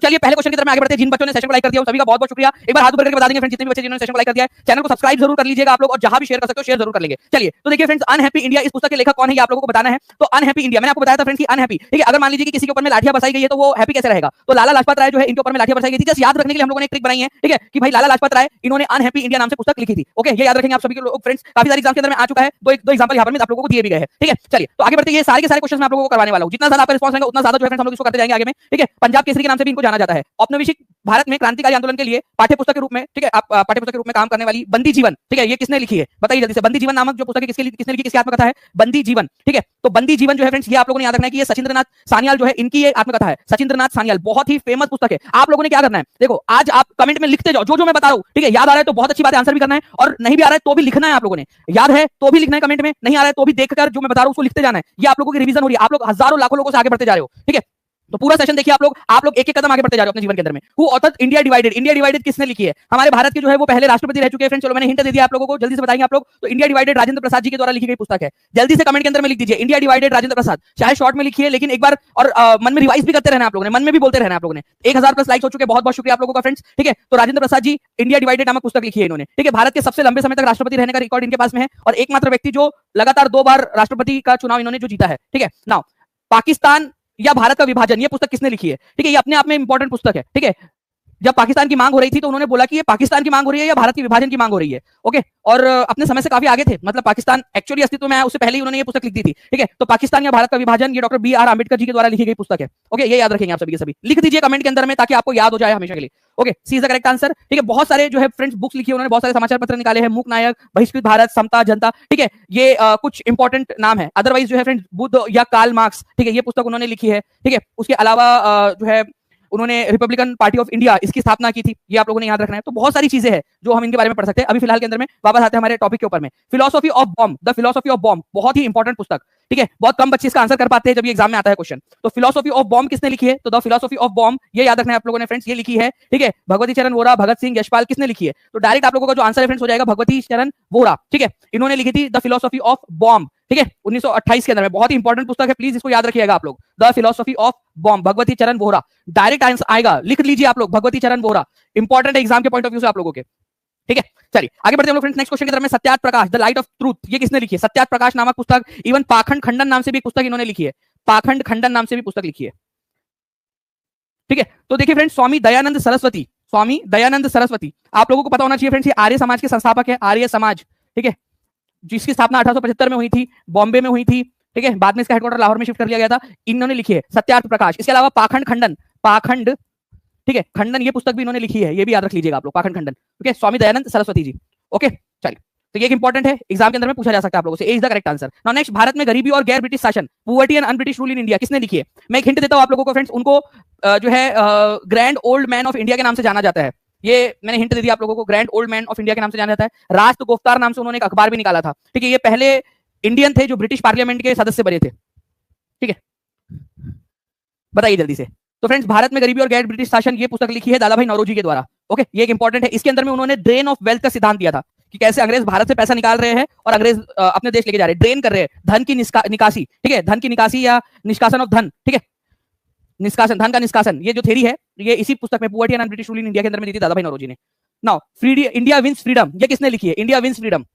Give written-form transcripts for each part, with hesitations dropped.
चलिए पहले क्वेश्चन की तरफ आगे बढ़ते हैं। जिन बच्चों ने सेशन को लाइक कर दिया सभी का बहुत बहुत शुक्रिया। एक बार हाथ ऊपर करके बता देंगे फ्रेंड्स जितने भी बच्चे जिन्होंने सेशन को लाइक कर दिया है। चैनल को सब्सक्राइब जरूर कर लीजिएगा आप लोग, और जहां भी शेयर कर सकते हो शेयर जरूर कर लेंगे। चलिए तो देखिए फ्रेंड्स, अनहैप्पी इंडिया इस पुस्तक के लेखक कौन है ये आप लोगों को बताना है। तो अनहैप्पी इंडिया मैंने आपको बताया था फ्रेंड्स कि अनहैप्पी, ठीक है, अगर मान लीजिए कि किसी के ऊपर में लाठियां बरसाई गई है तो वो हैप्पी कैसे रहेगा। तो लाला लाजपत राय जो है इनके ऊपर में लाठियां बरसाई गई थी, जस्ट याद रखने के लिए हम लोगों ने एक ट्रिक बनाई है, ठीक है, कि भाई लाला लाजपत राय इन्होंने अनहैप्पी इंडिया नाम से पुस्तक लिखी थी। ओके, ये याद रखेंगे आप सभी लोग फ्रेंड्स, काफी सारे एग्जाम के अंदर में आ चुका है। दो एग्जांपल यहां पर आप लोगों को दिए भी गए हैं, ठीक है। चलिए तो आगे बढ़ते हैं, ये सारे के सारे क्वेश्चन मैं आप लोगों को करवाने वाला हूं। जितना ज्यादा आपका रिस्पांस रहेगा उतना ज्यादा जो है फ्रेंड्स हम लोग इसको करते जाएंगे आगे में, ठीक है। पंजाब केसरी के नाम से भी इनको जाना जाता है। औपनिवेशिक भारत में क्रांतिकारी आंदोलन के लिए पाठ्यपुस्तक के रूप में, ठीक है, आप पाठ्यपुस्तक के रूप में काम करने वाली बंदी जीवन, ठीक है, ये किसने लिखी है बताइए जल्दी से। बंदी जीवन नामक जो पुस्तक है किसने लिखी, किसकी आत्मकथा है, बंदी जीवन, ठीक है। तो बंदी जीवन जो है फ्रेंड्स ये आप लोगों ने याद रखना है कि ये सचिंद्रनाथ सान्याल जो है इनकी ये आत्मकथा है। सचिंद्रनाथ सान्याल बहुत ही फेमस पुस्तक है। आप लोगों ने क्या करना है, देखो आज आप कमेंट में लिखते जाओ जो मैं बता रहा हूं, ठीक है। याद आ रहा है तो बहुत अच्छी बात है, आंसर भी करना है, और नहीं भी आ रहा है तो भी लिखना है आप लोगों ने। याद है तो भी लिखना है कमेंट में, नहीं आ रहा है तो भी देखकर जो मैं बता रहा हूं उसको लिखते जाना है। ये आप लोगों की रिवीजन हो रही है, आप लोग हजारों लाखों लोगों से आगे बढ़ते जा रहे हो, ठीक है। तो पूरा सेशन देखिए आप लोग एक एक कदम आगे बढ़ते जा रहे हो अपने जीवन के अंदर में। Who author India divided, India divided किसने लिखी है, हमारे भारत के जो है वो पहले राष्ट्रपति रह चुके हैं फ्रेंड्स। चलो मैंने हिंट दे दिया आप लोगों को, जल्दी से बताएंगे आप लोग। तो इंडिया डिवाइडेड राजेंद्र प्रसाद जी के द्वारा लिखी गई पुस्तक है। जल्दी से कमेंट के अंदर में लिख दीजिए इंडिया डिवाइडेड राजेंद्र प्रसाद, चाहे शॉर्ट में लिखिए लेकिन एक बार और मन में रिवाइज भी करते रहना आप लोगों ने, मन में भी बोलते रहना आप लोगों ने। 1000+ लाइक्स हो चुके, बहुत बहुत शुक्रिया आप लोगों का फ्रेंड्स, ठीक है। तो राजेंद्र प्रसाद जी इंडिया डिवाइडेड नामक पुस्तक लिखी है इन्होंने, ठीक है। भारत के सबसे लंबे समय तक राष्ट्रपति रहने का रिकॉर्ड इनके पास में है, और एकमात्र व्यक्ति जो लगातार 2 बार राष्ट्रपति का चुनाव इन्होंने जो जीता है, ठीक है। नाउ पाकिस्तान या भारत का विभाजन, ये पुस्तक किसने लिखी है, ठीक है। ये अपने आप में इंपॉर्टेंट पुस्तक है, ठीक है। जब पाकिस्तान की मांग हो रही थी तो उन्होंने बोला कि ये पाकिस्तान की मांग हो रही है या भारत के विभाजन की मांग हो रही है, ओके। और अपने समय से काफी आगे थे, मतलब पाकिस्तान एक्चुअली अस्तित्व में आया उससे पहले ही उन्होंने ये पुस्तक लिख दी थी, ठीक है। तो पाकिस्तान या भारत का विभाजन, ये डॉक्टर BR अम्बेडकर जी के द्वारा लिखी गई पुस्तक है, ओके। ये याद रखेंगे आप सभी के सभी, लिख दीजिए कमेंट के अंदर में ताकि आपको याद हो जाए हमेशा के लिए, okay. C is the correct answer, ठीक है। बहुत सारे जो है फ्रेंड्स बुक्स लिखी है उन्होंने, बहुत सारे समाचार पत्र निकाले हैं, मूक नायक, बहिष्कृत भारत, समता, जनता, ठीक है। ये कुछ इंपॉर्टेंट नाम है। अदरवाइज जो है फ्रेंड्स बुद्ध या कार्ल मार्क्स, ठीक है, ये पुस्तक उन्होंने लिखी है, ठीक है। उसके अलावा जो है उन्होंने रिपब्लिकन पार्टी ऑफ इंडिया इसकी स्थापना की थी, ये आप लोगों ने याद रखना है। तो बहुत सारी चीजें हैं जो हम इनके बारे में पढ़ सकते हैं। अभी फिलहाल के अंदर में वापस आते हैं हमारे टॉपिक के ऊपर में, philosophy of bomb, the philosophy of bomb, बहुत ही इंपॉर्टेंट पुस्तक, ठीक है। बहुत कम बच्चे इसका आंसर कर पाते हैं जब ये एग्जाम में आता है क्वेश्चन। तो फिलोसॉफी ऑफ बॉम्ब किसने लिखी है, तो द फिलोसॉफी ऑफ बॉम्ब ये याद रखना है आप लोगों ने फ्रेंड्स, ये लिखी है, ठीक है, भगवती चरण वोरा, भगत सिंह, यशपाल, किसने लिखी है। तो डायरेक्ट आप लोगों का जो आंसर है फ्रेंड्स हो जाएगा भगवती चरण वोरा, ठीक है। इन्होंने लिखी थी द फिलोसॉफी ऑफ बॉम्ब, ठीक है, 1928 के अंदर में। बहुत ही इंपॉर्टेंट पुस्तक है, प्लीज इसको याद रखिएगा आप लोग, the philosophy of bomb, Bhagwati चरण वोरा। डायरेक्ट आंसर आएगा, लिख लीजिए आप लोग, भगवती चरण वोरा, इंपॉर्टेंट एग्जाम के पॉइंट ऑफ व्यू से आप लोगों के, ठीक है। चलिए आगे बढ़ते हैं हम लोग फ्रेंड्स नेक्स्ट क्वेश्चन की तरफ में। Satyarth Prakash, the light of truth, ये किसने लिखी है, सत्यार्थ प्रकाश नामक पुस्तक। इवन पाखंड खंडन नाम से भी पुस्तक इन्होंने लिखी है, पाखंड खंडन नाम से भी पुस्तक लिखी है, ठीक है। तो देखिए फ्रेंड्स, स्वामी दयानंद सरस्वती, स्वामी दयानंद सरस्वती आप लोगों को पता होना चाहिए फ्रेंड्स, ये आर्य समाज के संस्थापक है, आर्य समाज, ठीक है, जिसकी स्थापना 1875 में हुई थी, बॉम्बे में हुई थी, ठीक है। बाद में इसका हेडक्वार्टर लाहौर में शिफ्ट कर लिया गया था। इन्होंने लिखी है सत्यार्थ प्रकाश। इसके अलावा पाखंड खंडन, पाखंड, ठीक है, खंडन, ये पुस्तक भी इन्होंने लिखी है, ये भी याद रख लीजिएगा आप लोग, पाखंड खंडन, ओके, स्वामी दयानंद सरस्वती जी, ओके। चलिए तो ये एक इंपॉर्टेंट है, एग्जाम के अंदर में पूछा जा सकता है आप लोगों से, is the correct answer. Now next, Bharat में गरीबी और गैर ब्रिटिश शासन, poverty and un-British rule in India, किसने लिखी है। मैं एक हिंट देता हूं आप लोगों को फ्रेंड्स, उनको जो है grand old man of India के नाम से जाना जाता है। ये मैंने हिंट दे दिया आप लोगों को, grand old man of India के नाम से जाना जाता है। रास्त गोफ्तार नाम से उन्होंने एक अखबार भी निकाला था, ठीक है। ये पहले इंडियन थे जो ब्रिटिश पार्लियामेंट के सदस्य बने थे, ठीक है। बताइए जल्दी से। तो फ्रेंड्स, भारत में गरीबी और गैर ब्रिटिश शासन, ये पुस्तक लिखी है दादा भाई नौरोजी के द्वारा, ओके। ये एक इंपॉर्टेंट है। इसके अंदर में उन्होंने ड्रेन ऑफ वेल्थ का सिद्धांत दिया था कि कैसे अंग्रेज भारत से पैसा निकाल रहे हैं और अंग्रेज अपने देश लेके जा रहे हैं, ड्रेन कर रहे हैं, धन की निकासी, ठीक है, धन की निकासी या निष्कासन ऑफ धन, ठीक है, निष्कासन, धन का निष्कासन, ये जो थ्योरी है ये इसी पुस्तक में poverty and British rule in India के अंदर में दी थी दादा भाई नौरोजी ने। नाउ इंडिया विंस फ्रीडम, ये किसने लिखी है, इंडिया विंस फ्रीडम,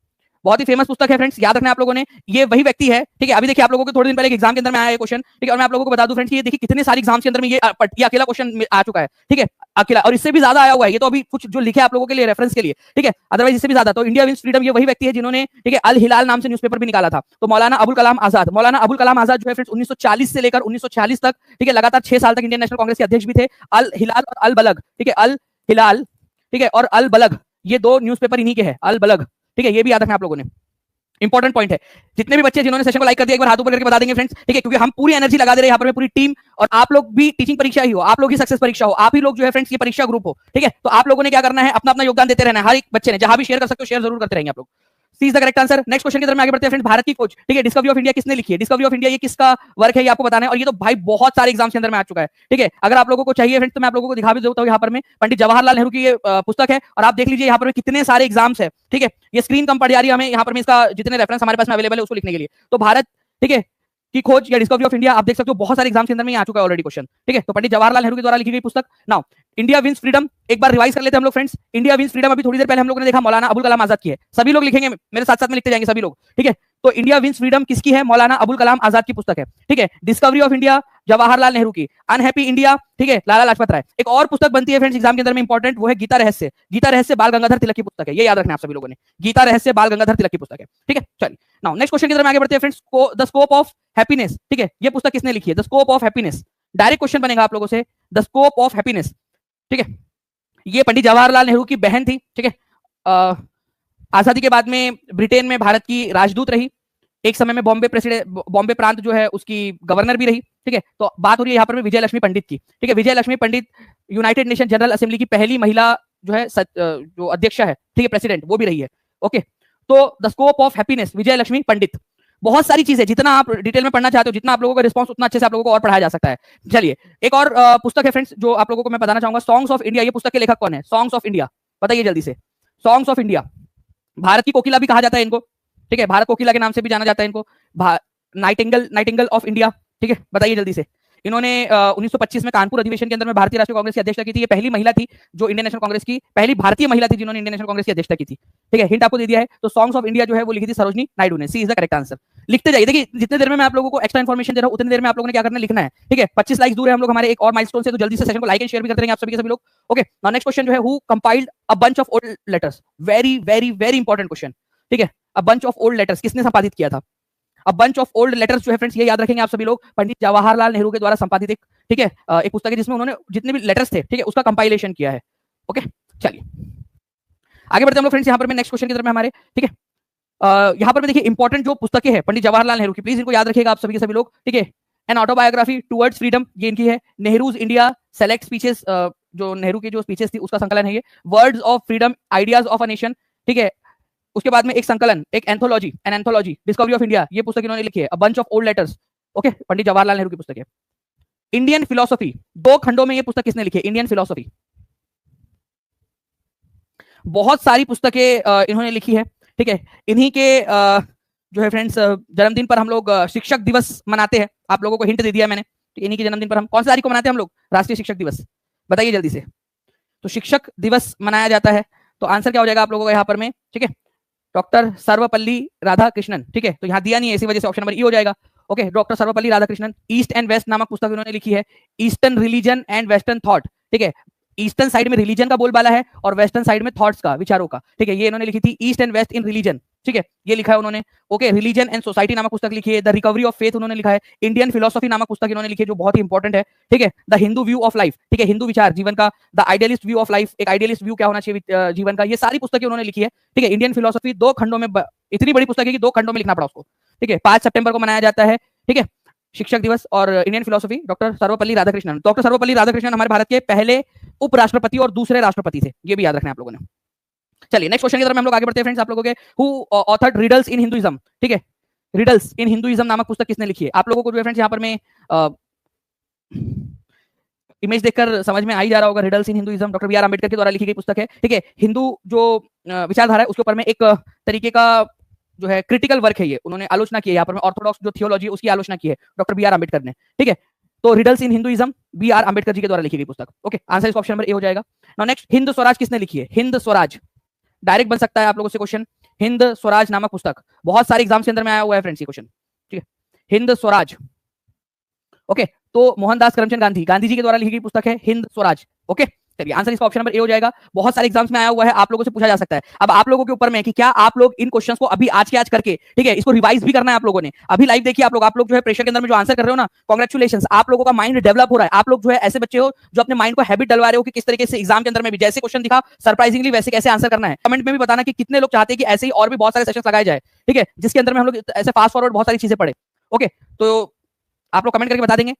बहुत ही फेमस पुस्तक है फ्रेंड्स, याद रखना आप लोगों ने। ये वही व्यक्ति है, ठीक है। अभी देखिए आप लोगों को थोड़े दिन पहले एक एग्जाम के अंदर में आया है क्वेश्चन, ठीक है। और मैं आप लोगों को बता दूं फ्रेंड्स, ये देखिए कितने सारे एग्जाम्स के अंदर में ये अकेला क्वेश्चन आ चुका है, ठीक है, अकेला, और इससे भी ज्यादा आया हुआ है। ये तो अभी कुछ जो लिखे आप लोगों के लिए रेफरेंस के लिए, ठीक है, अदरवाइज इससे भी ज्यादा। तो इंडिया विंस फ्रीडम, ये वही व्यक्ति है जिन्होंने, ठीक है, अल हिलाल नाम से न्यूज़पेपर भी निकाला था। तो मौलाना अबुल कलाम आजाद, मौलाना अबुल कलाम आजाद जो है फ्रेंड्स 1940 से लेकर 1946 तक, ठीक है, लगातार 6 साल तक इंडियन नेशनल कांग्रेस के अध्यक्ष भी थे। अल हिलाल और अल बलग, ठीक है, अल हिलाल, ठीक है, और अल बलग, ये 2 न्यूज़पेपर इन्हीं के हैं, अल बलग, ठीक है। ये भी याद रखना आप लोगों ने, इंपॉर्टेंट पॉइंट है। जितने भी बच्चे जिन्होंने सेशन को लाइक कर दिया एक बार हाथ ऊपर करके बता देंगे फ्रेंड्स, ठीक है, क्योंकि हम पूरी एनर्जी लगा दे रहे हैं यहाँ पर, पूरी टीम, और आप लोग भी टीचिंग परीक्षा ही हो, आप लोग ही सक्सेस परीक्षा हो, आप ही लोग जो है फ्रेंड्स ये परीक्षा ग्रुप हो, ठीक है। तो आप लोगों ने क्या करना है, अपना अपना योगदान देते रहना है, हर एक बच्चे ने जहां भी शेयर कर सकते हो शेयर जरूर करते रहेंगे आप लोग। C is the correct answer. Next question की तरफ आगे बढ़ते हैं फ्रेंड्स। भारत की खोज, ठीक है, डिस्कवरी ऑफ इंडिया किसने लिखी है, डिस्कवरी ऑफ इंडिया ये किसका वर्क है ये आपको बताना है। और ये तो भाई बहुत सारे एग्जाम्स के अंदर में आ चुका है, ठीक है। अगर आप लोगों को चाहिए फ्रेंड्स तो मैं आप लोगों को दिखा भी देता हूं यहाँ पर में, पंडित जवाहरलाल नेहरू की ये पुस्तक है, और आप देख लीजिए यहाँ पर कितने सारे एग्जाम्स है, ठीक है। ये स्क्रीन कम पड़ जा रही है हमें यहाँ पर, इसका जितने रेफरेंस हमारे पास में अवेलेबल है उसको लिखने के लिए। तो भारत, ठीक है, की खोज या डिस्कवरी ऑफ इंडिया, आप देख सकते हो बहुत सारे एग्जाम के अंदर में आ चुका है ऑलरेडी क्वेश्चन, ठीक है। तो पंडित जवाहरलाल नेहरू के द्वारा लिखी गई पुस्तक। नाउ इंडिया विंस फ्रीडम, एक बार रिवाइज कर लेते हैं हम लोग फ्रेंड्स। इंडिया विंस फ्रीडम अभी थोड़ी देर पहले हम लोगों ने देखा मौलाना अबुल कलाम आजाद की है, सभी लोग लिखेंगे मेरे साथ साथ में लिखते जाएंगे सभी लोग, ठीक है। तो इंडिया विंस फ्रीडम किसकी है? मौलाना अबुल कलाम आजाद की पुस्तक है, ठीक है। Discovery of India Jawaharlal Nehru की। अनहैप्पी इंडिया, ठीक है, लाला लाजपत राय। एक और पुस्तक बनती है फ्रेंड्स एग्जाम के अंदर में इंपॉर्टेंट, वो है गीता रहस्य। गीता रहस्य बाल गंगाधर तिलक की पुस्तक है, ये याद रखना आप सभी लोगों ने, गीता रहस्य बाल गंगाधर तिलक की पुस्तक है, ठीक है। चलिए नाउ नेक्स्ट क्वेश्चन की तरफ आगे बढ़ते हैं friends. The scope of happiness, ठीक है, ये पुस्तक किसने लिखी है? The scope of happiness, direct question बनेगा आप लोगों से, द स्कोप ऑफ हैप्पीनेस, ठीक है। ये पंडित जवाहरलाल नेहरू की बहन थी, ठीक है। आजादी के बाद में ब्रिटेन में भारत की राजदूत रही, एक समय में बॉम्बे प्रांत जो है उसकी गवर्नर भी रही, ठीक है। तो बात हो रही है यहाँ पर विजय लक्ष्मी पंडित की, ठीक है। विजय लक्ष्मी पंडित यूनाइटेड नेशन जनरल असेंबली की पहली महिला जो है जो अध्यक्षा है, ठीक है, प्रेसिडेंट, वो भी रही है, ओके। तो द स्कोप ऑफ हैप्पीनेस, विजय लक्ष्मी पंडित। बहुत सारी चीजें, जितना आप डिटेल में पढ़ना चाहते हो, जितना आप लोगों का रिस्पांस उतना अच्छे से आप लोगों को और पढ़ाया जा सकता है। चलिए एक और पुस्तक है फ्रेंड्स जो आप लोगों को मैं बताना चाहूंगा, सॉन्ग्स ऑफ इंडिया। ये पुस्तक के लेखक कौन है? सॉन्ग्स ऑफ इंडिया, बताइए जल्दी से। सॉन्ग्स ऑफ इंडिया, भारत की कोकिला भी कहा जाता है इनको, ठीक है, भारत कोकिला के नाम से भी जाना जाता है इनको, नाइटिंगेल ऑफ इंडिया, ठीक है, बताइए जल्दी से। इन्होंने 1925 में कानपुर अधिवेशन के अंदर में भारतीय राष्ट्रीय कांग्रेस की अध्यक्षता की थी। ये पहली महिला थी जो इंडियन नेशनल कांग्रेस की, पहली भारतीय महिला थी जिन्होंने इंडियन नेशनल कांग्रेस की अध्यक्षता की थी, ठीक है। हिंट आपको दे दिया है। तो सॉन्ग्स ऑफ इंडिया जो है वो लिखी थी सरोजनी नायडू ने। सी इज द करेक्ट आंसर। लिखते जाइए, देखिए जितने देर में मैं आप लोगों को एक्स्ट्रा इन्फॉर्मेशन दे रहा हूं उतनी देर में आप लोगों ने क्या करना है, लिखना है, ठीक है। 25 लाइक्स दूर है हम लोग हमारे एक और माइलस्टोन से, तो जल्दी से सेशन को लाइक एंड शेयर भी करते रहेंगे आप सभी के सभी लोग, ओके। नाउ नेक्स्ट क्वेश्चन जो है, who compiled a bunch of old letters, very very very important question, ठीक है। A bunch of old letters किसने संपादित किया था? अ बंच ऑफ ओल्ड लेटर्स जो है फ्रेंड्स, ये याद रखेंगे आप सभी लोग, पंडित जवाहरलाल नेहरू के द्वारा संपादित एक, ठीक है, एक पुस्तक है जिसमें उन्होंने जितने भी लेटर्स थे, ठीक है, उसका कंपाइलेशन किया है, ओके। चलिए आगे बढ़ते हैं हम लोग फ्रेंड्स, यहाँ पर मैं नेक्स्ट क्वेश्चन की तरफ में हमारे, ठीक है। यहाँ पर मैं देखिए इंपॉर्टेंट जो पुस्तकें हैं पंडित जवाहरलाल नेहरू की, प्लीज इनको याद रखिएगा आप सभी के सभी लोग, ठीक है। एन ऑटोबायोग्राफी टुवर्ड्स फ्रीडम, ये इनकी है। नेहरूज इंडिया सेलेक्ट स्पीचेस, जो नेहरू की जो स्पीचेस थी उसका संकलन है ये। Words of freedom, ideas of a nation, ठीक है। उसके बाद में एक संकलन, एक anthology, an anthology, Discovery of India, ये पुस्तक इन्होंने लिखी है। A bunch of old letters, okay, Pandit Jawaharlal Nehru की पुस्तक है। इंडियन फिलोसफी, 2 खंडों में ये पुस्तक किसने लिखी है? Indian philosophy. बहुत सारी पुस्तकें इन्होंने लिखी है, ठीक है। इन्हीं के जो है फ्रेंड्स जन्मदिन पर हम लोग शिक्षक दिवस मनाते हैं। आप लोगों को हिंट दे दिया मैंने, तो इन्हीं के जन्मदिन पर हम कौन सी तारीख को मनाते हैं हम लोग? राष्ट्रीय शिक्षक दिवस, बताइए जल्दी से। तो शिक्षक दिवस मनाया जाता है, तो आंसर क्या हो जाएगा आप लोगों का यहाँ पर में, ठीक है, डॉक्टर सर्वपल्ली राधाकृष्णन, ठीक है। तो यहाँ दिया नहीं है, इसी वजह से ऑप्शन नंबर ई हो जाएगा, okay. Doctor Sarvepalli Radhakrishnan. East and west नामक पुस्तक इन्होंने लिखी है। Eastern religion and western thought, ठीक है। ईस्टर्न साइड में रिलीजन का बोलबाला है और वेस्टर्न साइड में थॉट्स का, विचारों का, ठीक है। ये इन्होंने लिखी थी, east and west in religion, ठीक है, ये लिखा है उन्होंने, ओके। रिलीजन एंड सोसाइटी नामक पुस्तक लिखी है। द रिकवरी ऑफ फेथ उन्होंने लिखा है। इंडियन फिलोसफी नामक पुस्तक इन्होंने लिखी है जो बहुत ही इंपॉर्टेंट है, ठीक है। The Hindu view of life, ठीक है, हिंदू विचार जीवन का। The idealist view of life, एक आइडियलिस्ट व्यू क्या होना चाहिए जीवन का, ये सारी पुस्तकें उन्होंने लिखी है, ठीक है। इंडियन फिलोसफी 2 खंडों में, इतनी बड़ी पुस्तक है कि 2 खंडों में लिखना पड़ा उसको, ठीक है। 5 सितंबर को मनाया जाता है, ठीक है, शिक्षक दिवस। और Indian philosophy doctor Sarvepalli Radhakrishnan. Doctor Sarvepalli Radhakrishnan हमारे भारत के पहले उपराष्ट्रपति और दूसरे राष्ट्रपति थे, ये भी याद रखना है आप लोगों ने। चलिए नेक्स्ट क्वेश्चन की तरफ हम लोग आगे बढ़ते हैं फ्रेंड्स। आप लोगों के who authored riddles in Hinduism, ठीक है, रिडल्स इन हिंदुइज्म नामक पुस्तक किसने लिखी है? आप लोगों को जो है फ्रेंड्स यहाँ पर मैं इमेज देखकर समझ में आ ही जा रहा होगा, riddles in Hinduism doctor B R. Ambedkar के द्वारा लिखी गई पुस्तक है, ठीक है। हिंदू जो विचारधारा है उसके ऊपर में एक तरीके का जो है क्रिटिकल वर्क है, ये उन्होंने आलोचना की है यहाँ पर, ऑर्थोडॉक्स जो थियोलॉजी है उसकी आलोचना की है डॉक्टर बी.आर. अम्बेडकर ने, ठीक है। तो riddles in Hinduism B R. Ambedkar ji के द्वारा लिखी गई पुस्तक, ओके। आंसर इसका ऑप्शन नंबर ए हो जाएगा। नाउ नेक्स्ट, हिंद स्वराज किसने लिखी है? हिंद स्वराज, डायरेक्ट बन सकता है आप लोगों से क्वेश्चन। हिंद स्वराज नामक पुस्तक बहुत सारे एग्जाम्स के अंदर में आया हुआ है फ्रेंड्स ये क्वेश्चन, ठीक है। हिंद स्वराज, ओके। तो मोहनदास करमचंद गांधी, गांधी जी के द्वारा लिखी गई पुस्तक है हिंद स्वराज, ओके। चलिए आंसर इसका ऑप्शन नंबर ए हो जाएगा। बहुत सारे एग्जाम्स में आया हुआ है, आप लोगों से पूछा जा सकता है। अब आप लोगों के ऊपर में कि क्या आप लोग इन क्वेश्चंस को अभी आज के आज करके, ठीक है, इसको रिवाइज भी करना है आप लोगों ने। अभी लाइव देखिए आप लोग जो है प्रेशर के अंदर में जो आंसर कर रहे हो ना, कांग्रेचुलेशंस, आप लोगों का माइंड डेवलप हो रहा है। आप लोग जो है ऐसे बच्चे हो जो अपने माइंड को हैबिट डलवा रहे हो कि किस तरीके से एग्जाम के अंदर में भी जैसे क्वेश्चन दिखा सरप्राइजिंगली वैसे कैसे आंसर करना है। कमेंट में भी बताना कि कितने लोग चाहते हैं कि ऐसे ही और भी बहुत सारे सेशंस लगाए जाए, ठीक है, जिसके अंदर में हम लोग ऐसे फास्ट फॉरवर्ड बहुत सारी चीजें पढ़े, ओके। तो आप लोग कमेंट करके बता देंगे।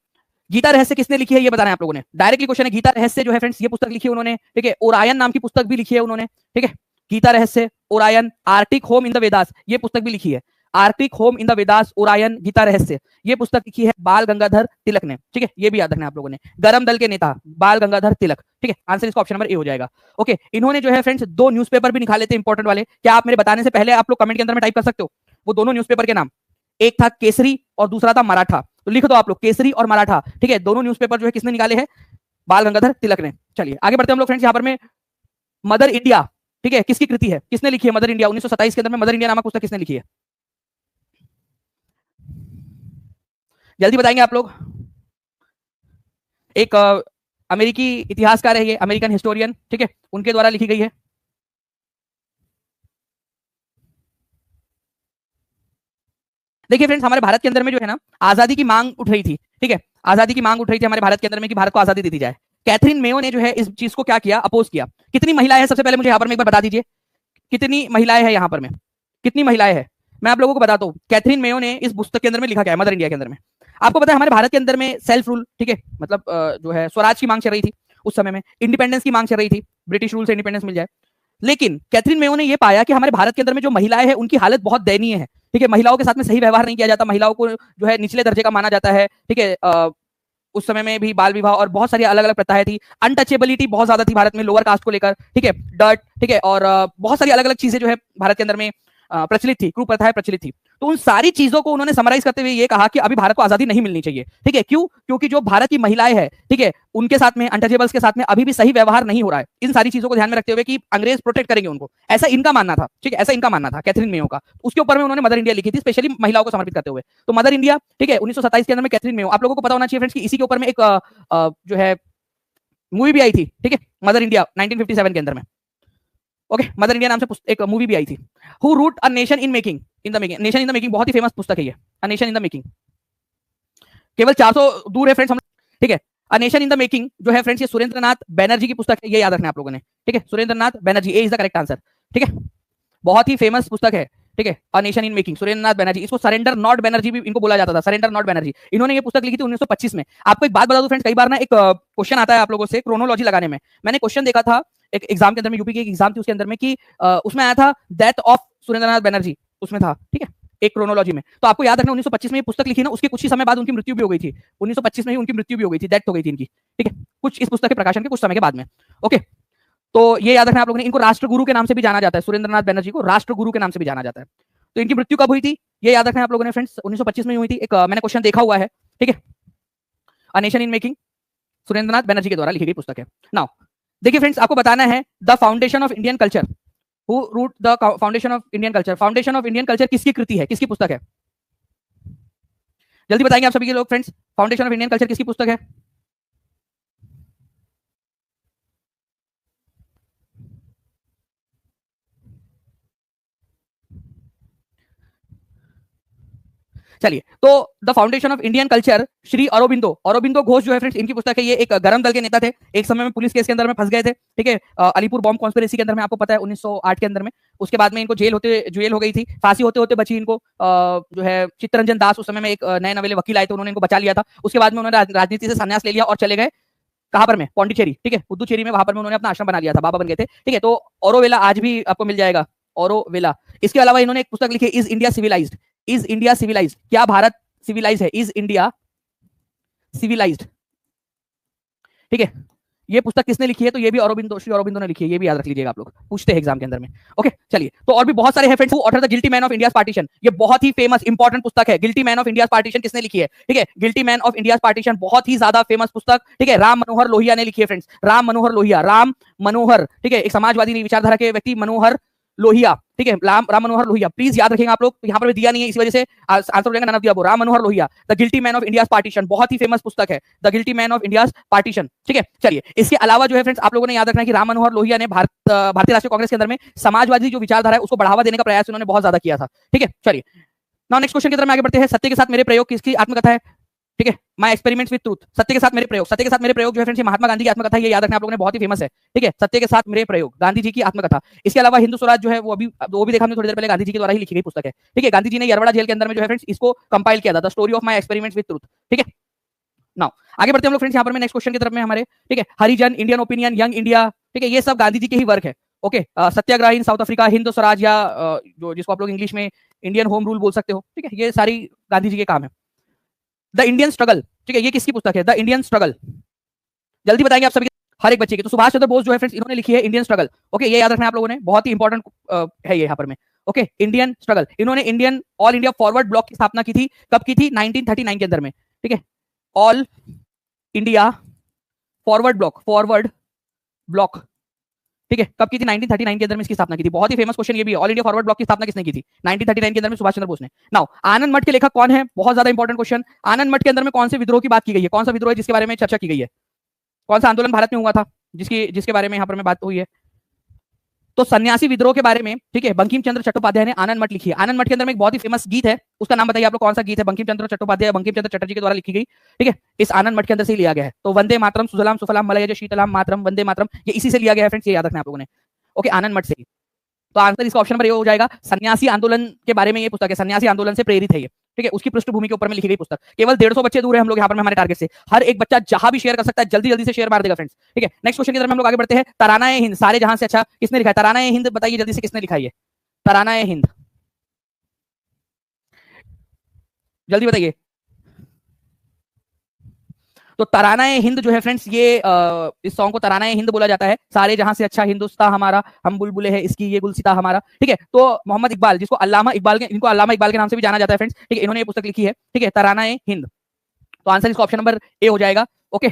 गीता रहस्य किसने लिखी है ये बताना है आप लोगों ने। डायरेक्टली क्वेश्चन है, गीता रहस्य जो है फ्रेंड्स ये पुस्तक लिखी है उन्होंने, ठीक है। ओरायन नाम की पुस्तक भी लिखी है उन्होंने, ठीक है। Gita Rahasya, Orion, Arctic home in the Vedas, ये पुस्तक भी लिखी है। Arctic home in the Vedas, Orion, Gita Rahasya, ये पुस्तक लिखी है बाल गंगाधर तिलक ने, ठीक है, ये भी याद रखना है आप लोगों ने। गरम दल के नेता बाल गंगाधर तिलक, ठीक है। आंसर इसका ऑप्शन नंबर ए हो जाएगा, ओके। इन्होंने जो है फ्रेंड्स 2 न्यूज़पेपर भी निकाले थे इंपॉर्टेंट वाले। क्या आप मेरे बताने से पहले आप लोग कमेंट के अंदर में टाइप कर सकते हो वो दोनों न्यूज़पेपर के नाम? एक था केसरी और दूसरा था मराठा। तो लिख दो आप लोग केसरी और मराठा, ठीक है। दोनों न्यूज़पेपर जो है किसने निकाले हैं? बाल गंगाधर तिलक ने। चलिए आगे बढ़ते हैं हम लोग फ्रेंड्स। यहाँ पर में मदर इंडिया, ठीक है, किसकी कृति है? किसने लिखी है मदर इंडिया? 1927 के अंदर में मदर इंडिया नामक पुस्तक किसने लिखी है? जल्दी बताएंगे आप लोग। एक अमेरिकी इतिहासकार है, ये अमेरिकन हिस्टोरियन, ठीक है, उनके द्वारा लिखी गई है। देखिए फ्रेंड्स, हमारे भारत के अंदर में जो है ना आजादी की मांग उठ रही थी, ठीक है, आजादी की मांग उठ रही थी हमारे भारत के अंदर में कि भारत को आजादी दे दी जाए। कैथरीन मेयो ने जो है इस चीज को क्या किया? अपोज किया। कितनी महिलाएं हैं सबसे पहले मुझे यहाँ पर में एक बार बता दीजिए, कितनी महिलाएं हैं यहाँ पर में? कितनी महिलाएं हैं? मैं आप लोगों को बताता हूँ कैथरीन मेयो ने इस पुस्तक के अंदर में लिखा क्या है मदर इंडिया के अंदर में। आपको पता है हमारे भारत के अंदर में सेल्फ रूल, ठीक है, मतलब जो है स्वराज की मांग चल रही थी उस समय में, इंडिपेंडेंस की मांग चल रही थी, ब्रिटिश रूल से इंडिपेंडेंस मिल जाए। लेकिन कैथरीन मेयो ने यह पाया कि हमारे भारत के अंदर में जो महिलाएं हैं उनकी हालत बहुत दयनीय है, ठीक है, महिलाओं के साथ में सही व्यवहार नहीं किया जाता, महिलाओं को जो है निचले दर्जे का माना जाता है, ठीक है। उस समय में भी बाल विवाह और बहुत सारी अलग अलग प्रथाएं थी, अनटचेबिलिटी बहुत ज्यादा थी भारत में लोअर कास्ट को लेकर, ठीक है, डर्ट, ठीक है, और बहुत सारी अलग अलग चीजें जो है भारत के अंदर में प्रचलित थी, कुप्रथाएं प्रचलित थी। तो उन सारी चीजों को उन्होंने समराइज करते हुए ये कहा कि अभी भारत को आजादी नहीं मिलनी चाहिए, ठीक है। क्यों? क्योंकि जो भारत की महिलाएं हैं, ठीक है, उनके साथ में अनटचेबल्स के साथ में अभी भी सही व्यवहार नहीं हो रहा है। इन सारी चीजों को ध्यान में रखते हुए कि अंग्रेज प्रोटेक्ट करेंगे उनको, ऐसा इनका मानना था, ठीक है, ऐसा इनका मानना था कैथरीन मेयो का। उसके ऊपर में उन्होंने मदर इंडिया लिखी थी, स्पेशली महिलाओं को समर्पित करते हुए। तो मदर इंडिया, ठीक है, 1927 के अंदर में कैथरीन मेयो, आप लोगों को पता होना चाहिए फ्रेंड्स कि इसी के ऊपर में एक जो है मूवी भी आई थी, ठीक है, मदर इंडिया 1957 के अंदर में। ओके, मदर इंडिया नाम से एक मूवी भी आई थी। Who wrote a nation in making, in the making, nation in the making बहुत ही फेमस पुस्तक है ये, a nation in the making. केवल 400 दूर है फ्रेंड्स हम, ठीक है। A nation in the making जो है फ्रेंड्स ये सुरेंद्रनाथ बैनर्जी की पुस्तक है, ये याद रखना आप लोगों ने, ठीक है, सुरेंद्रनाथ बैनर्जी, ए इज द करेक्ट आंसर, ठीक है, बहुत ही फेमस पुस्तक है, ठीक है, a nation in making, Surendranath Banerjee. इसको सरेंडर नॉट बैनर्जी भी इनको बोला जाता था, सरेंडर नॉट बैनर्जी। इन्होंने ये पुस्तक लिखी थी 1925 में। आपको एक बात बता दूं फ्रेंड्स, कई बार ना एक क्वेश्चन आता है आप लोगों से क्रोनोलॉजी लगाने में। मैंने क्वेश्चन देखा था एक एग्जाम के अंदर में, यूपी की एक एग्जाम थी उसके अंदर में, कि उसमें आया था डेथ ऑफ सुरेंद्रनाथ बैनर्जी, उसमें था, ठीक है, एक क्रोनोलॉजी में। तो आपको याद रखना 1925 में ये पुस्तक लिखी ना, उसके कुछ ही समय बाद उनकी मृत्यु भी हो गई थी, 1925 में ही उनकी मृत्यु भी हो गई थी, डेथ हो गई थी इनकी, ठीक है, कुछ इस पुस्तक के प्रकाशन के कुछ समय के बाद में। ओके, तो ये याद रखना आप लोगों ने। इनको राष्ट्रगुरु के नाम से भी जाना जाता है, सुरेंद्रनाथ बैनर्जी को राष्ट्रगुरु के नाम से भी जाना जाता है। तो इनकी मृत्यु कब हुई थी ये याद रखना आप लोगों ने फ्रेंड्स, 1925 में हुई थी। एक मैंने क्वेश्चन देखा हुआ है, ठीक है, a nation in making, Surendranath Banerjee के द्वारा लिखी गई पुस्तक है। नाउ देखिए फ्रेंड्स, आपको बताना है the foundation of Indian culture, who wrote the foundation of Indian culture, foundation of Indian culture किसकी कृति है, किसकी पुस्तक है? जल्दी बताएंगे आप सभी के लोग friends, foundation of Indian culture किसकी पुस्तक है? चलिए, तो the foundation of Indian culture Shri Aurobindo, Aurobindo Ghosh जो है फ्रेंड्स इनकी पुस्तक है। ये एक गरम दल के नेता थे, एक समय में पुलिस केस के अंदर में फंस गए थे, ठीक है, अलीपुर बॉम्ब कॉन्स्पिरेसी के अंदर में, आपको पता है 1908 के अंदर में। उसके बाद में इनको जेल हो गई थी, फांसी होते होते बची इनको। जो है चित्तरंजन दास उस समय में एक नए नवेले वकील आए थे, उन्होंने इनको बचा लिया था। उसके बाद में उन्होंने राजनीति से संन्यास ले लिया और चले गए कहां पर में, पौंडीचेरी, ठीक है, पुदुचेरी में, वहां पर में उन्होंने अपना आश्रम बना लिया था, बाबा बन गए थे, ठीक है। तो ओरोवेला आज भी आपको मिल जाएगा, ओरोवेला। इसके अलावा इन्होंने एक पुस्तक लिखी, is India civilized, is India civilized, क्या भारत सिविलाइज है, इज इंडिया सिविलाइज्ड, ठीक है। ये पुस्तक किसने लिखी है? तो ये भी अरबिंदो, श्री अरबिंदो ने लिखी है, ये भी याद रख लीजिएगा आप लोग, पूछते हैं एग्जाम के अंदर में। ओके, चलिए, तो और भी बहुत सारे हैं friends. Who author the guilty man of India's partition, ये बहुत ही फेमस इंपॉर्टेंट पुस्तक है। Guilty man of India's partition किसने लिखी है? ठीक है, guilty man of India's partition बहुत ही ज्यादा फेमस पुस्तक, ठीक है, राम मनोहर लोहिया ने लिखी है फ्रेंड्स, राम मनोहर लोहिया, राम मनोहर, ठीक है, एक समाजवादी विचारधारा के व्यक्ति मनोहर लोहिया, ठीक है, राम मनोहर लोहिया, प्लीज याद रखेंगे आप लोग, यहाँ पर दिया नहीं है इस वजह से आंसर हो जाएगा none of the above. Ram Manohar Lohia, the guilty man of India's partition, बहुत ही फेमस पुस्तक है, the guilty man of India's partition, ठीक है। चलिए, इसके अलावा जो है फ्रेंड्स आप लोगों ने याद रखना है कि राम मनोहर लोहिया ने भारतीय राष्ट्रीय कांग्रेस के अंदर में समाजवादी जो विचारधारा है उसको बढ़ावा देने का प्रयास उन्होंने बहुत ज्यादा किया था, ठीक है। चलिए, नाउ नेक्स्ट क्वेश्चन की तरफ में आगे बढ़ते हैं। सत्य के साथ मेरे प्रयोग किसकी आत्मकथा है? ठीक है, माय एक्सपेरिमेंट्स विद ट्रूथ, सत्य के साथ मेरे प्रयोग, सत्य के साथ मेरे प्रयोग जो है फ्रेंड्स महात्मा गांधी की आत्मकथा, ये याद रखना आप लोगों ने, बहुत ही फेमस है, ठीक है, सत्य के साथ मेरे प्रयोग, गांधी जी की आत्मकथा। इसके अलावा हिंदू स्वराज जो है वो भी देखा हमने थोड़ी देर पहले, गांधी जी के द्वारा ही लिखी गई पुस्तक है, ठीक है। गांधी जी ने यरवड़ा जेल के अंदर में जो है फ्रेंड्स इसको कंपाइल किया था, the story of my experiments with truth, ठीक है। नाउ आगे बढ़ते हैं हम लोग फ्रेंड्स, यहाँ पर मैं नेक्स्ट क्वेश्चन की तरफ में हमारे, ठीक है, हरिजन, इंडियन ओपिनियन, यंग इंडिया, ठीक है, ये सब गांधी जी के ही वर्क है, ओके। सत्याग्रह इन साउथ अफ्रीका, हिंद स्वराज, या जो जिसको आप लोग इंग्लिश में इंडियन होम रूल बोल सकते हो, ठीक है, ये सारी गांधी जी के काम है। द इंडियन स्ट्रगल, ठीक है, ये किसकी पुस्तक है? द इंडियन स्ट्रगल, जल्दी बताएंगे आप सभी, हर एक बच्चे की। तो सुभाष चंद्र बोस जो है फ्रेंड्स इन्होंने लिखी है इंडियन स्ट्रगल, ओके, ये याद रखना आप लोगों ने, बहुत ही इंपॉर्टेंट है ये यहाँ पर में, ओके, इंडियन स्ट्रगल। इन्होंने Indian all India forward block की स्थापना की थी, कब की थी? 1939 के अंदर में, ठीक है। ऑल इंडिया फॉरवर्ड ब्लॉक, ठीक है, कब की थी? 1939 के अंदर में इसकी स्थापना की थी। बहुत ही फेमस क्वेश्चन ये भी है, ऑल इंडिया फॉरवर्ड ब्लॉक की स्थापना किसने की थी? 1939 के अंदर में सुभाष चंद्र बोस ने। नाउ आनंद मठ के लेखक कौन है? बहुत ज्यादा इंपॉर्टेंट क्वेश्चन। आनंद मठ के अंदर में कौन से विद्रोह की बात की गई है? कौन सा विद्रोह है जिसके बारे में चर्चा की गई है? कौन सा आंदोलन भारत में हुआ था जिसके बारे में यहाँ पर में बात हुई है? तो सन्यासी विद्रोह के बारे में, ठीक है, बंकिम चंद्र चट्टोपाध्याय ने आनंद मठ लिखी है। आनंद मठ के अंदर में एक बहुत ही फेमस गीत है, उसका नाम बताइए आप लोग, कौन सा गीत है? बंकिम चंद्र चट्टोपाध्याय, बंकिम चंद्र चटर्जी के द्वारा लिखी गई, ठीक है, इस आनंद मठ के अंदर से लिया गया है। तो वंदे मातरम सुजलाम सुफलाम मलयज शीतलाम मातरम वंदे मातरम, ये इसी से लिया गया है फ्रेंड्स, ये याद रखना आप लोगों ने। ओके, आनंद मठ से ही। तो आंसर इसका ऑप्शन नंबर ये हो जाएगा। सन्यासी आंदोलन के बारे में ये पुस्तक है, सन्यासी आंदोलन से प्रेरित है ये, ठीक है, उसकी पृष्ठभूमि के ऊपर में लिखी गई पुस्तक। केवल 150 बच्चे दूर है हम लोग यहाँ पर हमारे टारगेट से। हर एक बच्चा जहां भी शेयर कर सकता है, जल्दी जल्दी से शेयर मार देगा फ्रेंड्स, ठीक है। नेक्स्ट क्वेश्चन की तरफ हम लोग आगे बढ़ते हैं। तराना ए हिंद सारे जहां से अच्छा किसने लिखा है? तराना ए हिंद बताइए जल्दी से, किसने लिखा है ये तराना ए हिंद? जल्दी बताइए। तो तराना ए हिंद जो है फ्रेंड्स, ये इस सॉन्ग को तराना ए हिंद बोला जाता है। सारे जहां से अच्छा हिंदुस्तान हमारा, हम बुलबुले हैं इसकी ये गुलसिता हमारा, ठीक है। तो मोहम्मद इकबाल, जिसको अल्लामा इकबाल के, इनको अल्लामा इकबाल के नाम से भी जाना जाता है फ्रेंड्स, ठीक है, इन्होंने ये पुस्तक लिखी है, ठीक है, तराना ए हिंद। तो आंसर इसका ऑप्शन नंबर ए हो जाएगा। ओके,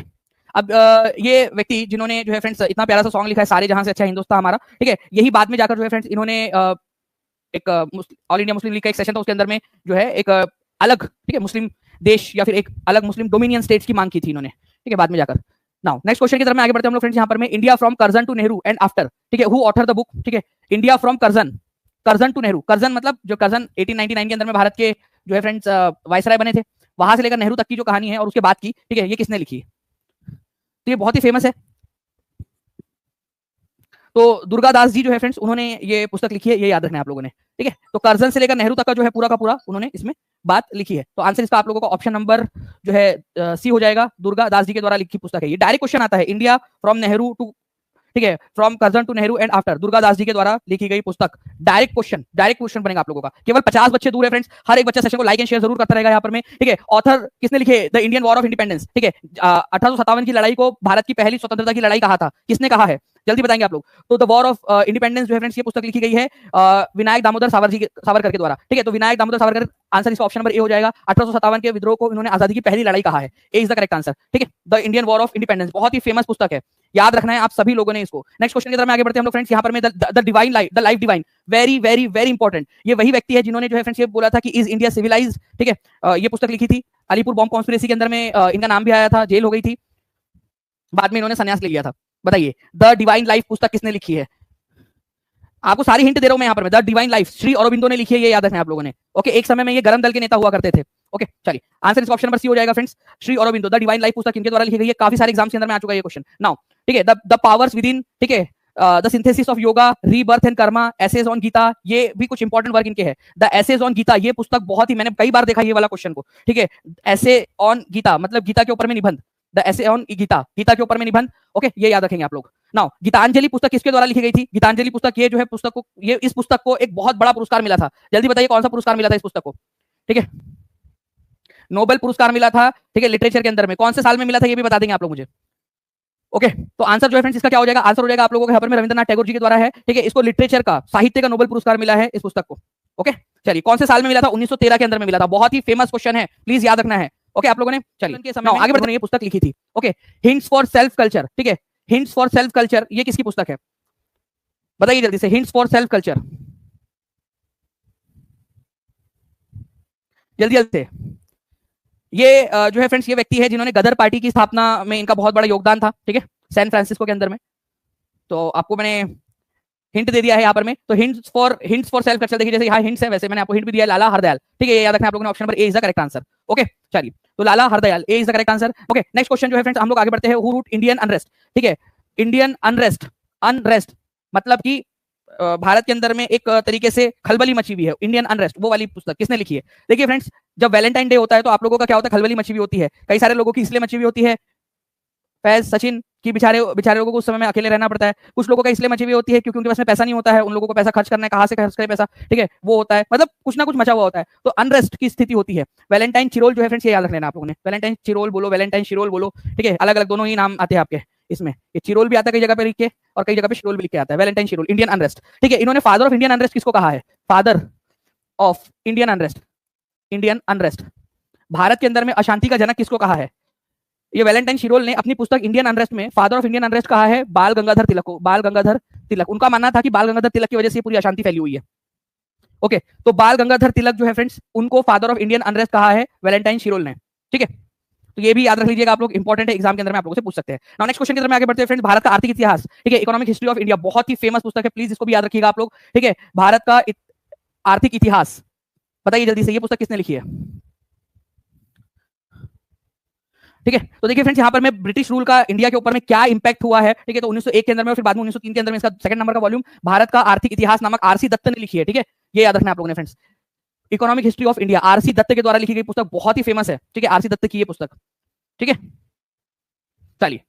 अब ये व्यक्ति जिन्होंने जो है फ्रेंड्स इतना प्यारा सा सॉन्ग लिखा है, सारे जहां से अच्छा हिंदुस्तान हमारा, ठीक है, यही बाद में जाकर जो है फ्रेंड्स इन्होंने एक ऑल इंडिया मुस्लिम लीग का एक सेशन था, उसके अंदर में जो है एक अलग, ठीक है, मुस्लिम देश या फिर एक अलग मुस्लिम डोमिनियन स्टेट्स की मांग की थी इन्होंने, ठीक है, बाद में जाकर। नाउ नेक्स्ट क्वेश्चन की तरफ में आगे बढ़ते हैं हम लोग फ्रेंड्स। यहाँ पर में India from Curzon to Nehru and after, ठीक है, हु ऑथर द बुक, ठीक है, India from Curzon to Nehru. Curzon मतलब जो करजन 1899 के अंदर में भारत के जो है फ्रेंड्स वायसराय बने थे, वहां से लेकर नेहरू तक की जो कहानी है और उसके बाद की, ठीक है, ये किसने लिखी है? तो ये बहुत ही फेमस है। तो दुर्गादास जी जो है फ्रेंड्स, उन्होंने ये पुस्तक लिखी है, ये याद रखना है आप लोगों ने, ठीक है। तो करजन से लेकर नेहरू तक का जो है पूरा का पूरा उन्होंने इसमें बात लिखी है। तो आंसर इसका आप लोगों का ऑप्शन नंबर जो है सी हो जाएगा। दुर्गादास जी के द्वारा लिखी पुस्तक है ये। डायरेक्ट क्वेश्चन आता है, इंडिया फ्रॉम नेहरू टू, ठीक है, from Curzon to Nehru and after, Durgadas ji के द्वारा लिखी गई पुस्तक। डायरेक्ट क्वेश्चन बनेगा आप लोगों का। केवल 50 बच्चे दूर है फ्रेंड्स, हर एक बच्चा सेशन को लाइक एंड शेयर जरूर करता रहेगा यहाँ पर में, ठीक है। ऑथर किसने लिखे? The Indian war of independence, ठीक है, 1857 की लड़ाई को भारत की पहली स्वतंत्रता की लड़ाई कहा था, किसने कहा है? जल्दी बताएंगे आप लोग। तो द वॉर ऑफ इंडिपेंडेंस जो है फ्रेंड्स, ये पुस्तक लिखी गई है विनायक दामोदर सावरकर के द्वारा, ठीक है। तो विनायक दामोदर सावरकर, आंसर इसका ऑप्शन नंबर ए हो जाएगा। 1857 के विद्रोह को इन्होंने आजादी की पहली लड़ाई कहा है, ए इज द करेक्ट आंसर, ठीक है। The Indian war of independence बहुत ही फेमस पुस्तक है, याद रखना है आप सभी लोगों ने इसको। नेक्स्ट क्वेश्चन की तरफ आगे बढ़ते हैं हम लोग फ्रेंड्स। यहाँ पर में the divine life, the life divine, very very very important. ये वही व्यक्ति है जिन्होंने जो है फ्रेंड्स ये बोला था कि इज इंडिया सिविलाइज्ड, ठीक है। ये पुस्तक लिखी थी। अलीपुर बॉम्ब कॉन्स्पिरेसी के अंदर में इनका नाम भी आया था, जेल हो गई थी, बाद में इन्होंने संन्यास ले लिया था। बताइए द डिवाइन लाइफ पुस्तक किसने लिखी है? आपको सारी हिंट दे रहा हूं मैं यहाँ पर। The divine life Shri Aurobindo ने लिखी है, ये याद रखना है आप लोगों ने। ओके, एक समय में ये गरम दल के नेता हुआ करते थे। ओके, चलिए आंसर इसका ऑप्शन नंबर सी हो जाएगा friends, Shri Aurobindo. The divine life पुस्तक इनके द्वारा लिखी गई है, काफी सारे एग्जाम्स के अंदर में आ चुका है ये क्वेश्चन। नाउ ठीक है, द पावर्स विद इन, ठीक है, the synthesis of yoga, rebirth and karma, essays on Gita, ये भी कुछ इंपॉर्टेंट वर्क इनके हैं। द एसेज ऑन गीता, ये पुस्तक बहुत ही, मैंने कई बार देखा ये वाला क्वेश्चन को, ठीक है। एसे ऑन गीता मतलब गीता के ऊपर में निबंध, the essay on Gita, Gita के ऊपर में निबंध। ओके, ये याद रखेंगे आप लोग। नाउ गीतांजलि पुस्तक किसके द्वारा लिखी गई थी? गीतांजलि पुस्तक, ये जो है पुस्तक को, ये इस पुस्तक को एक बहुत बड़ा पुरस्कार मिला था। जल्दी बताइए कौन सा पुरस्कार मिला था इस पुस्तक को? ठीक है, नोबेल पुरस्कार मिला था, ठीक है, लिटरेचर के अंदर में। कौन से साल में मिला था ये भी बता देंगे आप लोग मुझे। ओके, तो आंसर जो है फ्रेंड्स इसका क्या हो जाएगा? आंसर हो जाएगा आप लोगों के यहाँ पर में रविंद्रनाथ टैगोर जी के द्वारा है, ठीक है। इसको लिटरेचर का, साहित्य का नोबेल पुरस्कार मिला है इस पुस्तक को। ओके, चलिए कौन से साल में मिला था? 1913 के अंदर में मिला था। बहुत ही फेमस क्वेश्चन है, प्लीज याद रखना है। ओके, आप लोगों ने, चलिए आगे बढ़ते हैं। ये पुस्तक लिखी थी, okay, hints for self culture, ठीक है, हिंट्स फॉर सेल्फ कल्चर, ये किसकी पुस्तक है? बताइए जल्दी से, हिंट्स फॉर सेल्फ कल्चर, जल्दी जल्दी से। ये जो है फ्रेंड्स, ये व्यक्ति है जिन्होंने गदर पार्टी की स्थापना में इनका बहुत बड़ा योगदान था, ठीक है, सैन फ्रांसिस्को के अंदर में। तो आपको मैंने हिंट दे दिया है यहाँ पर में। तो हिंट्स फॉर सेल्फ कल्चर, देखिए जैसे यहाँ हिंट्स है, वैसे मैंने आपको हिंट भी दिया है, लाला हरदयाल, ठीक है, ये याद रखना आप लोगों ने। Option number A is the correct answer. Okay, चलिए, तो Lala Hardayal, A is the correct answer. Okay, next question जो है फ्रेंड्स, हम लोग आगे बढ़ते हैं। हु रूट इंडियन अनरेस्ट, ठीक है, इंडियन अनरेस्ट मतलब कि भारत के अंदर में एक तरीके से खलबली मची हुई है, इंडियन अनरेस्ट, वो वाली पुस्तक किसने लिखी है? देखिए फ्रेंड्स, जब वैलेंटाइन डे होता है तो आप लोगों का क्या होता है? खलबली मची हुई होती है। कई सारे लोगों की इसलिए मची हुई होती है, फैज, सचिन, कि बेचारे बेचारे लोगों को उस समय में अकेले रहना पड़ता है। कुछ लोगों का इसलिए मची हुई होती है क्योंकि उनके पास में पैसा नहीं होता है, उन लोगों को पैसा खर्च करना है, कहाँ से खर्च करें पैसा, ठीक है, वो होता है, मतलब कुछ ना कुछ मचा हुआ होता है, तो अनरेस्ट की स्थिति होती है। वैलेंटाइन चिरोल जो है फ्रेंड्स, ये याद रख लेना आप लोगों ने, वैलेंटाइन चिरोल बोलो, वैलेंटाइन शिरोल बोलो, ठीक है, अलग अलग दोनों ही नाम आते हैं आपके इसमें, ये चिरोल भी आता है कई जगह पे लिख के और कई जगह पे शिरोल भी लिख के आता है, वैलेंटाइन शिरोल, इंडियन अनरेस्ट, ठीक है। इन्होंने फादर ऑफ इंडियन अनरेस्ट किसको कहा है? Father of Indian unrest, Indian unrest, Bharat के अंदर में अशांति का जनक किसको कहा है? ये वैलेंटाइन शिरोल ने अपनी पुस्तक इंडियन अनरेस्ट में फादर ऑफ इंडियन अनरेस्ट कहा है बाल गंगाधर तिलक को, बाल गंगाधर तिलक। उनका मानना था कि बाल गंगाधर तिलक की वजह से पूरी अशांति फैली हुई है। ओके, तो बाल गंगाधर तिलक जो है फ्रेंड्स, उनको फादर ऑफ इंडियन अनरेस्ट कहा है वैलेंटाइन शिरोल ने, ठीक है। तो ये भी याद रख लीजिएगा आप लोग, इंपॉर्टेंट है, एग्जाम के अंदर में आप लोगों से पूछ सकते हैं। नाउ नेक्स्ट क्वेश्चन की तरफ आगे बढ़ते हैं फ्रेंड्स, भारत का आर्थिक इतिहास, ठीक है, इकोनॉमिक हिस्ट्री ऑफ इंडिया, बहुत ही फेमस पुस्तक है, प्लीज इसको भी याद रखिएगा आप लोग, ठीक है। भारत का आर्थिक इतिहास, बताइए जल्दी से, ये पुस्तक किसने लिखी है? ठीक है, तो देखिए फ्रेंड्स, यहाँ पर मैं ब्रिटिश रूल का इंडिया के ऊपर में क्या इंपैक्ट हुआ है, ठीक है, तो 1901 के अंदर में और फिर बाद में 1903 के अंदर में इसका सेकंड नंबर का वॉल्यूम भारत का आर्थिक इतिहास नामक आरसी दत्त ने लिखी है, ठीक है, ये याद रखना आप लोगों ने friends. Economic history of India, R C Dutt के द्वारा लिखी गई पुस्तक, बहुत ही फेमस है, ठीक है, आरसी दत्त की ये पुस्तक, ठीक है। चलिए,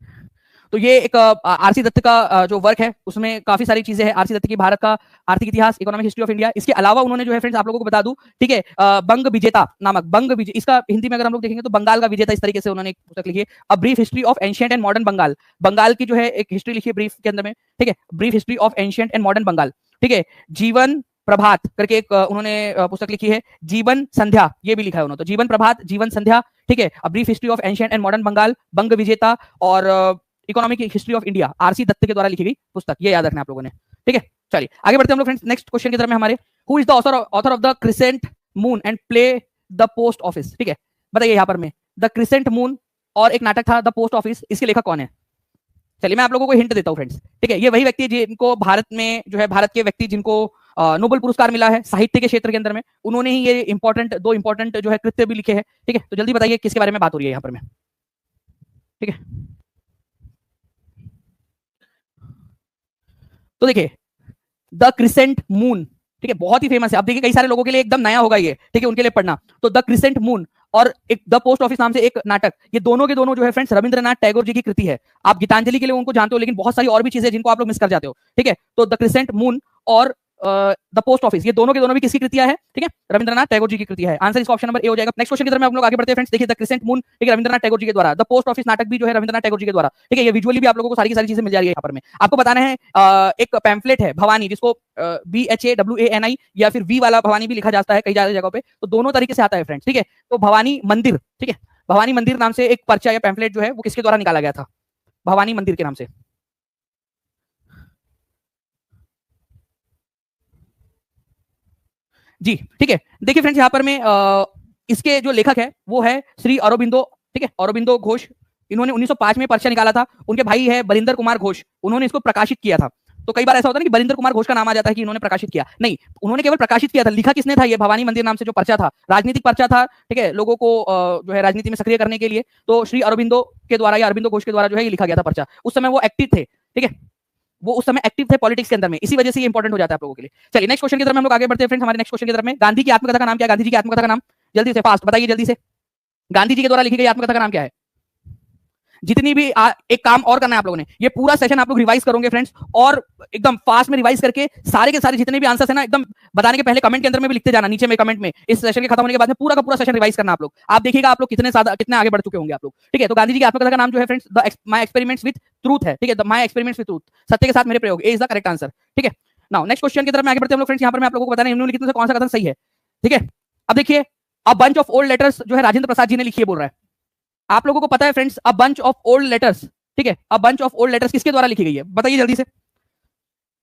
तो ये एक आरसी दत्त का जो वर्क है उसमें काफी सारी चीजें हैं, आरसी दत्त की भारत का आर्थिक इतिहास, इकोनॉमिक हिस्ट्री ऑफ इंडिया। इसके अलावा उन्होंने जो है फ्रेंड्स आप लोगों को बता दूं, ठीक है, बंग विजेता नामक, बंग विजेता, इसका हिंदी में अगर हम लोग देखेंगे तो बंगाल का विजेता, इस तरीके से उन्होंने एक पुस्तक लिखी है, a brief history of ancient and modern Bengal, Bengal की जो है एक हिस्ट्री लिखी है ब्रीफ के अंदर में, ठीक है, brief history of ancient and modern Bengal, ठीक है। जीवन प्रभात करके एक उन्होंने पुस्तक लिखी है, जीवन संध्या, ये भी लिखा है उन्होंने, तो जीवन प्रभात, जीवन संध्या, ठीक है, a brief history of ancient and modern Bengal, Banga Bijeta और economic history of India, R C Dutt के द्वारा लिखी गई पुस्तक, ये याद रखना आप लोगों ने, ठीक है। चलिए आगे बढ़ते हैं हम लोग फ्रेंड्स नेक्स्ट क्वेश्चन की तरफ में हमारे, who is the author of the crescent moon and play the post office, ठीक है, बताइए यहाँ पर में द क्रिसेंट मून और एक नाटक था द पोस्ट ऑफिस, इसके लेखक कौन है? चलिए मैं आप लोगों को हिंट देता हूँ फ्रेंड्स, ठीक है, ये वही व्यक्ति जिनको भारत में जो है, भारत के व्यक्ति जिनको नोबेल पुरस्कार मिला है साहित्य के क्षेत्र के अंदर में, उन्होंने ही ये दो इंपॉर्टेंट जो है कृत्य भी लिखे हैं, ठीक है। तो जल्दी बताइए किसके बारे में बात हो रही है यहाँ पर में, ठीक है। तो देखिए द क्रिसेंट मून, ठीक है, बहुत ही फेमस है, अब देखिए कई सारे लोगों के लिए एकदम नया होगा ये, ठीक है, उनके लिए पढ़ना, तो द क्रिसेंट मून और एक द पोस्ट ऑफिस नाम से एक नाटक, ये दोनों के दोनों जो है फ्रेंड्स रविंद्रनाथ टैगोर जी की कृति है। आप गीतांजलि के लिए उनको जानते हो, लेकिन बहुत सारी और भी चीजें जिनको आप लोग मिस कर जाते हो, ठीक है। तो द क्रिसेंट मून और द पोस्ट ऑफिस, ये दोनों के दोनों भी किसकी कृतियां है, ठीक है, रविंद्रनाथ टैगोर जी की कृतियां है। आंसर इसका ऑप्शन नंबर ए हो जाएगा। नेक्स्ट क्वेश्चन की तरफ हम लोग आगे बढ़ते हैं फ्रेंड्स, देखिए द क्रिसेंट मून, ठीक है, रविंद्रनाथ टैगोर जी के द्वारा, द पोस्ट ऑफिस नाटक भी जो है रविंद्रनाथ टैगोर जी के द्वारा, ठीक है, ये विजुअली भी आप लोगों को सारी की सारी चीजें मिल जा रही है यहाँ पर में। आपको बताना है एक पैम्फलेट है भवानी, जिसको BHAWANI या फिर वी वाला भवानी भी लिखा जाता है कई जगहों पे, तो दोनों तरीके से आता है फ्रेंड्स, ठीक है। तो भवानी मंदिर, ठीक है, भवानी मंदिर नाम से एक पर्चा या पैम्फलेट जो है वो किसके द्वारा निकाला गया था? भवानी मंदिर के नाम से, जी, ठीक है। देखिए फ्रेंड्स यहाँ पर में इसके जो लेखक है वो है श्री अरबिंदो, ठीक है, अरबिंदो घोष। इन्होंने 1905 में पर्चा निकाला था, उनके भाई है बरिंदर कुमार घोष, उन्होंने इसको प्रकाशित किया था। तो कई बार ऐसा होता है ना कि बरिंदर कुमार घोष का नाम आ जाता है कि इन्होंने प्रकाशित किया, नहीं, उन्होंने केवल प्रकाशित किया था। लिखा किसने था? ये भवानी मंदिर नाम से जो पर्चा था, राजनीतिक पर्चा था, ठीक है, लोगों को जो है राजनीति में सक्रिय करने के लिए, तो श्री अरबिंदो के द्वारा या अरबिंदो घोष के द्वारा जो है ये लिखा गया था पर्चा। उस समय वो एक्टिव थे, ठीक है, वो उस समय एक्टिव थे पॉलिटिक्स के अंदर में, इसी वजह से ये इंपॉर्टेंट हो जाता है आप लोगों के लिए। चलिए नेक्स्ट क्वेश्चन की तरफ हम लोग आगे बढ़ते हैं फ्रेंड्स, हमारे नेक्स्ट क्वेश्चन की तरफ में, गांधी की आत्मकथा का नाम क्या है? गांधी जी की आत्मकथा का नाम जल्दी से, फास्ट बताइए जल्दी से, गांधी जी के द्वारा लिखी गई आत्मकथा का नाम क्या है? जितनी भी एक काम और करना है आप लोगों ने, ये पूरा सेशन आप लोग रिवाइज करोगे फ्रेंड्स, और एकदम फास्ट में रिवाइज करके सारे के सारे जितने भी आंसर्स है ना, एकदम बताने के पहले कमेंट के अंदर में भी लिखते जाना, नीचे में कमेंट में, इस सेशन के खत्म होने के बाद में पूरा का पूरा सेशन रिवाइज करना आप लोग। आप देखिएगा आप लोग कितने आगे बढ़ चुके होंगे आप लोग, ठीक है। तो गांधी जी की आत्मकथा का नाम जो है friends my experiments with truth है, ठीक है, माय एक्सपेरिमेंट्स विद ट्रूथ, सत्य के साथ मेरे प्रयोग, ए इज द करेक्ट आंसर, ठीक है। नाउ नेक्स्ट क्वेश्चन की तरफ में आगे बढ़ते हैं हम लोग फ्रेंड्स, यहाँ पर मैं आप लोगों को बताना है निम्नलिखित में से कौन सा कथन सही है, ठीक है। अब देखिए अ बंच ऑफ ओल्ड लेटर्स जो है राजेंद्र प्रसाद जी ने लिखी है, बोल रहा है। आप लोगों को पता है friends a bunch of old letters, ठीक है, a bunch of old letters किसके द्वारा लिखी गई है? बताइए जल्दी से।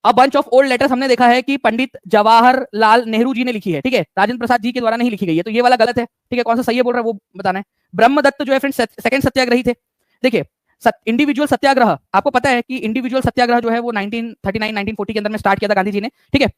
अ बंच ऑफ ओल्ड लेटर्स हमने देखा है कि पंडित जवाहरलाल नेहरू जी ने लिखी है, ठीक है, राजेंद्र प्रसाद जी के द्वारा नहीं लिखी गई है, तो ये वाला गलत है, ठीक है। कौन सा सही है बोल रहा है वो बताना है। ब्रह्मदत्त जो है फ्रेंड्स सेकंड सत्याग्रही थे। देखिए इंडिविजुअल सत्याग्रह, आपको पता है कि इंडिविजुअल सत्याग्रह जो है वो 1939 1940 के अंदर में स्टार्ट किया था गांधी जी ने, ठीक है।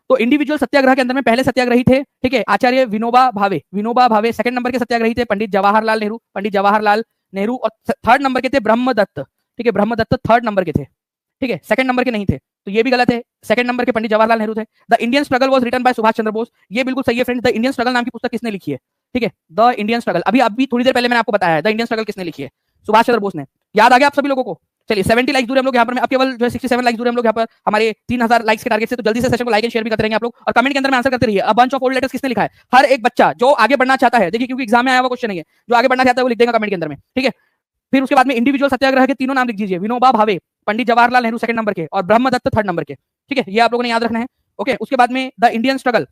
तो इंडिविजुअल सत्याग्रह के अंदर में पहले सत्याग्रही थे, ठीक है, आचार्य विनोबा भावे, विनोबा भावे सेकंड नंबर के सत्याग्रही थे, पंडित जवाहरलाल नेहरू, पंडित जवाहरलाल नेहरू, और थर्ड नंबर के थे ब्रह्मदत्त, ठीक है, ब्रह्मदत्त थर्ड नंबर के थे, ठीक है, सेकंड नंबर के नहीं थे, तो ये भी गलत है। सेकंड नंबर के पंडित जवाहरलाल नेहरू थे। The Indian struggle was written by Subhash Chandra Bose, ये बिल्कुल सही है फ्रेंड्स। द इंडियन स्ट्रगल नाम की पुस्तक किसने लिखी है? ठीक है, द इंडियन स्ट्रगल, अभी थोड़ी देर पहले मैंने आपको बताया है द इंडियन स्ट्रगल किसने लिखी है, सुभाष चंद्र बोस ने। याद आ गया आप सभी लोगों को? चलिए 70 लाइक्स दूर हम लोग यहाँ पर, अब केवल जो है 67 लाइक्स दूर हम लोग यहाँ पर हमारे 3000 लाइक्स के टारगेट से। तो जल्दी से सेशन को लाइक एंड शेयर भी करते रहेंगे आप लोग, और कमेंट के अंदर में आंसर करते रहिए। अ बंच ऑफ ओल्ड लेटर्स किसने लिखा है? हर एक बच्चा जो आगे बढ़ना चाहता है, देखिए क्योंकि एग्जाम में आया हुआ क्वेश्चन नहीं है, जो आगे बढ़ना चाहता है वो लिख देगा कमेंट के अंदर में, ठीक है। फिर उसके बाद में इंडिविजुअल सत्याग्रह के तीनों नाम लिख दीजिए, विनोबा भावे, पंडित जवाहरलाल नेहरू सेकंड नंबर के, और ब्रह्मदत्त थर्ड नंबर के, ठीक है। ये आप लोगों ने याद रखना है, ओके। उसके बाद में the Indian struggle,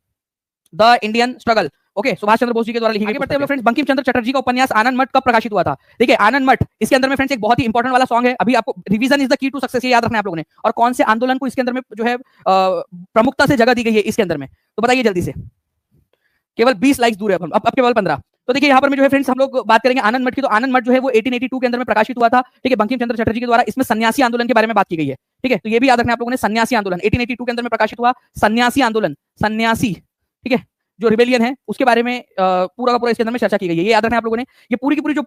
okay, Subhash Chandra Bose ji के द्वारा लिखी गई। बढ़ते हैं फ्रेंड्स, बंकिम चंद्र चटर्जी का उपन्यास आनंद मठ कब प्रकाशित हुआ था? देखिए आनंद मठ, इसके अंदर में फ्रेंड्स एक बहुत ही इंपॉर्टेंट वाला सॉन्ग है। अभी आपको revision is the key to success, ये याद रखना है आप लोगों ने। और कौन से आंदोलन को इसके अंदर में जो है प्रमुखता से जगह दी गई है इसके अंदर में, तो बताइए जल्दी से। केवल 20 लाइक्स दूर है, अब केवल 15। तो देखिए यहाँ पर में जो है फ्रेंड्स हम लोग बात करेंगे आनंद मठ की। तो आनंद मठ जो है वो 1882 के अंदर में प्रकाशित हुआ था, ठीक है, बंकिम चंद्र चटर्जी के द्वारा। इसमें सन्यासी आंदोलन के बारे में बात की गई है, ठीक है। तो ये भी याद रखना है आप लोगों ने, सन्यासी आंदोलन 1882 के अंदर में प्रकाशित हुआ, सन्यासी आंदोलन, सन्यासी, ठीक है, जो रिबेलियन है उसके बारे में पूरा का पूरा इसके अंदर में चर्चा की गई है। ये याद रखना है आप लोगों ने। ये पूरी की पूरी जो